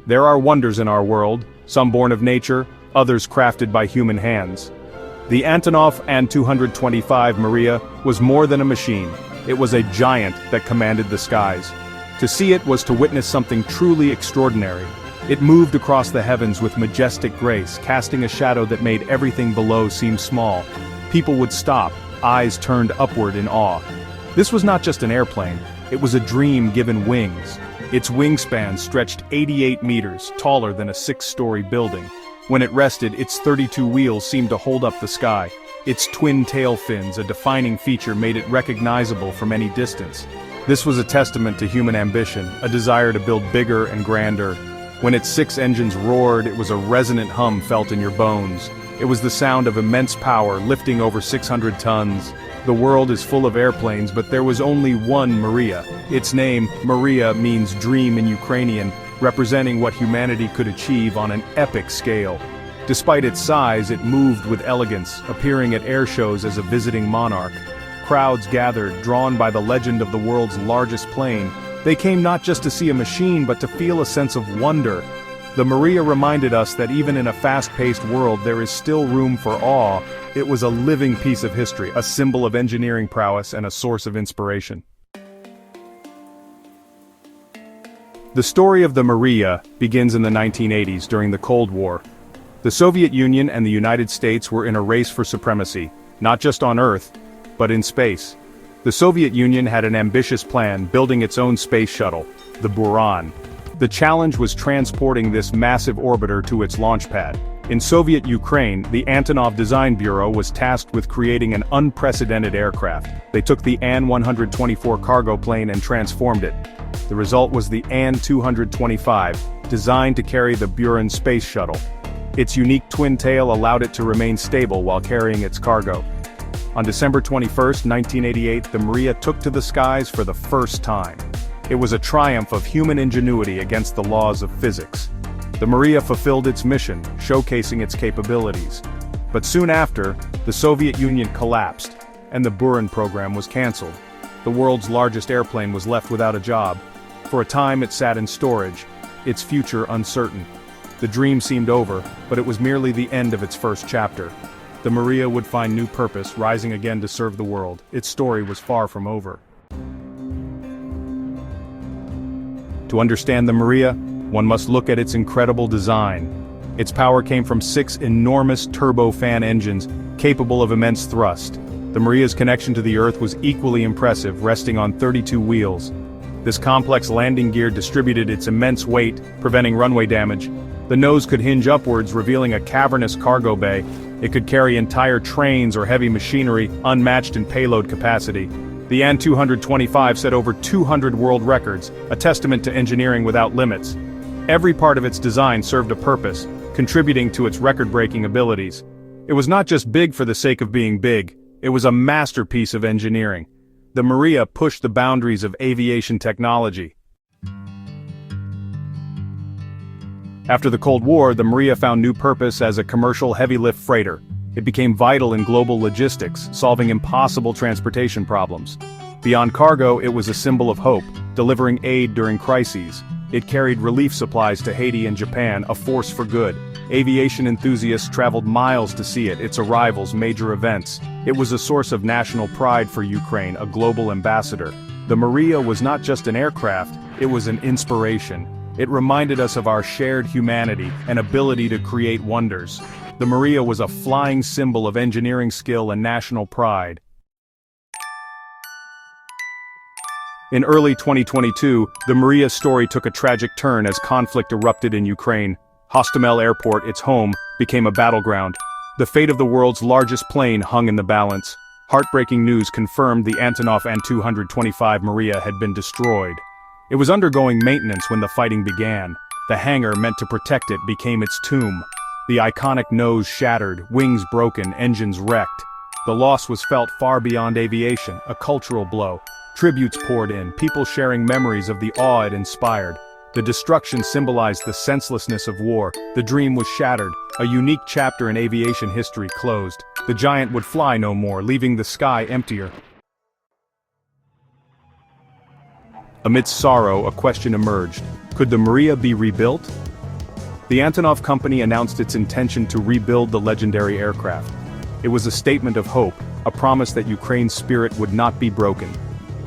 There are wonders in our world, some born of nature, others crafted by human hands. The Antonov An-225 Mriya was more than a machine. It was a giant that commanded the skies. To see it was to witness something truly extraordinary. It moved across the heavens with majestic grace, casting a shadow that made everything below seem small. People would stop, eyes turned upward in awe. This was not just an airplane, it was a dream given wings. Its wingspan stretched 88 meters, taller than a 6-story building. When it rested, its 32 wheels seemed to hold up the sky. Its twin tail fins, a defining feature, made it recognizable from any distance. This was a testament to human ambition, a desire to build bigger and grander. When its 6 engines roared, it was a resonant hum felt in your bones. It was the sound of immense power lifting over 600 tons. The world is full of airplanes, but there was only one Mriya. Its name, Mriya, means dream in Ukrainian, representing what humanity could achieve on an epic scale. Despite its size, it moved with elegance, appearing at airshows as a visiting monarch. Crowds gathered, drawn by the legend of the world's largest plane. They came not just to see a machine, but to feel a sense of wonder. The Mriya reminded us that even in a fast-paced world there is still room for awe. It was a living piece of history, a symbol of engineering prowess and a source of inspiration. The story of the Mriya begins in the 1980s during the Cold War. The Soviet Union and the United States were in a race for supremacy, not just on Earth, but in space. The Soviet Union had an ambitious plan, building its own space shuttle, the Buran. The challenge was transporting this massive orbiter to its launch pad. In Soviet Ukraine, the Antonov Design Bureau was tasked with creating an unprecedented aircraft. They took the An-124 cargo plane and transformed it. The result was the An-225, designed to carry the Buran space shuttle. Its unique twin tail allowed it to remain stable while carrying its cargo. On December 21, 1988, the Mriya took to the skies for the first time. It was a triumph of human ingenuity against the laws of physics. The Mriya fulfilled its mission, showcasing its capabilities. But soon after, the Soviet Union collapsed, and the Buran program was cancelled. The world's largest airplane was left without a job. For a time it sat in storage, its future uncertain. The dream seemed over, but it was merely the end of its first chapter. The Mriya would find new purpose, rising again to serve the world. Its story was far from over. To understand the Mriya, one must look at its incredible design. Its power came from 6 enormous turbofan engines, capable of immense thrust. The Mriya's connection to the Earth was equally impressive, resting on 32 wheels. This complex landing gear distributed its immense weight, preventing runway damage. The nose could hinge upwards, revealing a cavernous cargo bay. It could carry entire trains or heavy machinery, unmatched in payload capacity. The An-225 set over 200 world records, a testament to engineering without limits. Every part of its design served a purpose, contributing to its record-breaking abilities. It was not just big for the sake of being big, it was a masterpiece of engineering. The Mriya pushed the boundaries of aviation technology. After the Cold War, the Mriya found new purpose as a commercial heavy-lift freighter. It became vital in global logistics, solving impossible transportation problems. Beyond cargo, it was a symbol of hope, delivering aid during crises. It carried relief supplies to Haiti and Japan, a force for good. Aviation enthusiasts traveled miles to see it, its arrivals, major events. It was a source of national pride for Ukraine, a global ambassador. The Mriya was not just an aircraft, it was an inspiration. It reminded us of our shared humanity and ability to create wonders. The Mriya was a flying symbol of engineering skill and national pride. In early 2022, the Mriya's story took a tragic turn as conflict erupted in Ukraine. Hostomel Airport, its home, became a battleground. The fate of the world's largest plane hung in the balance. Heartbreaking news confirmed the Antonov An-225 Mriya had been destroyed. It was undergoing maintenance when the fighting began. The hangar meant to protect it became its tomb. The iconic nose shattered, wings broken, engines wrecked. The loss was felt far beyond aviation, a cultural blow. Tributes poured in, people sharing memories of the awe it inspired. The destruction symbolized the senselessness of war. The dream was shattered. A unique chapter in aviation history closed. The giant would fly no more, leaving the sky emptier. Amidst sorrow, a question emerged. Could the Mriya be rebuilt? The Antonov company announced its intention to rebuild the legendary aircraft. It was a statement of hope, a promise that Ukraine's spirit would not be broken.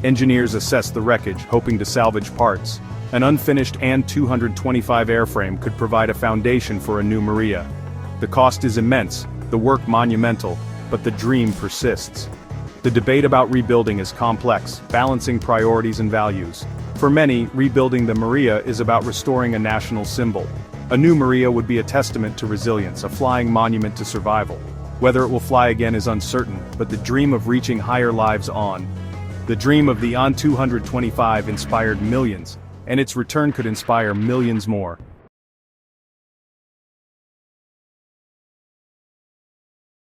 Engineers assessed the wreckage, hoping to salvage parts. An unfinished An-225 airframe could provide a foundation for a new Mriya. The cost is immense, the work monumental, but the dream persists. The debate about rebuilding is complex, balancing priorities and values. For many, rebuilding the Mriya is about restoring a national symbol. A new Mriya would be a testament to resilience, a flying monument to survival. Whether it will fly again is uncertain, but the dream of reaching higher lives on. The dream of the An-225 inspired millions, and its return could inspire millions more.